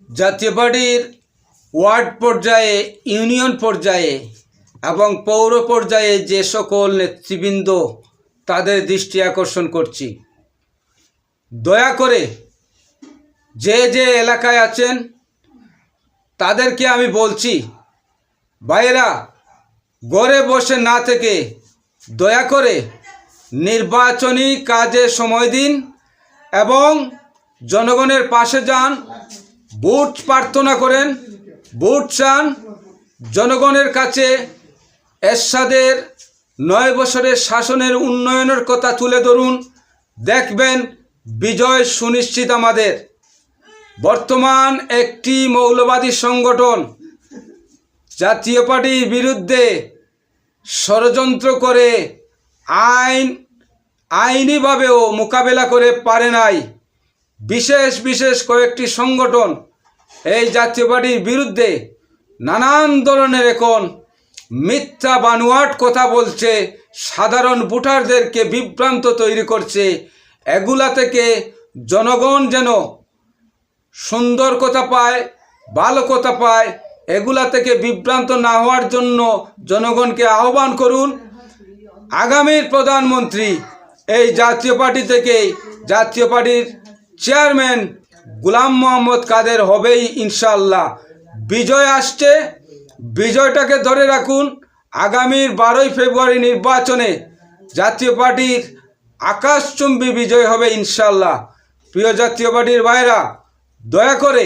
জাতীয় পার্টির ওয়ার্ড পর্যায়ে, ইউনিয়ন পর্যায়ে এবং পৌর পর্যায়ে যে সকল নেতৃবৃন্দ, তাদের দৃষ্টি আকর্ষণ করছি, দয়া করে যে যে এলাকায় আছেন তাদেরকে আমি বলছি, ভাইয়েরা, ঘরে বসে না থেকে দয়া করে নির্বাচনী কাজে সময় দিন এবং জনগণের পাশে যান, ভোট প্রার্থনা করেন, ভোট চান, জনগণের কাছে এরশাদের 9 বছরের শাসনের উন্নয়নের কথা তুলে ধরুন। দেখবেন বিজয় সুনিশ্চিত আমাদের। বর্তমান একটি মৌলবাদী সংগঠন জাতীয় পার্টির বিরুদ্ধে ষড়যন্ত্র করে আইনিভাবেও মোকাবেলা করে পারে নাই। বিশেষ বিশেষ কয়েকটি সংগঠন এই জাতীয় পার্টির বিরুদ্ধে নানান ধরনের এখন মিথ্যা বানোয়াট কথা বলছে, সাধারণ ভোটারদেরকে বিভ্রান্ত তৈরি করছে। এগুলা থেকে জনগণ যেন সুন্দর কথা পায়, ভালো কথা পায়, এগুলা থেকে বিভ্রান্ত না হওয়ার জন্য জনগণকে আহ্বান করুন। আগামীর প্রধানমন্ত্রী এই জাতীয় পার্টি থেকে জাতীয় পার্টির চেয়ারম্যান গোলাম মোহাম্মদ কাদের হবেই ইনশাআল্লাহ। বিজয় আসছে, বিজয়টাকে ধরে রাখুন। আগামীর 12ই ফেব্রুয়ারি নির্বাচনে জাতীয় পার্টির আকাশচুম্বী বিজয় হবে ইনশাআল্লাহ। প্রিয় জাতীয় পার্টির ভাইরা, দয়া করে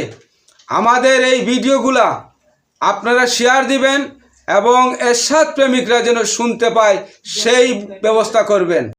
আমাদের এই ভিডিওগুলা আপনারা শেয়ার দিবেন এবং এরশাদ প্রেমিকরা যেন শুনতে পায় সেই ব্যবস্থা করবেন।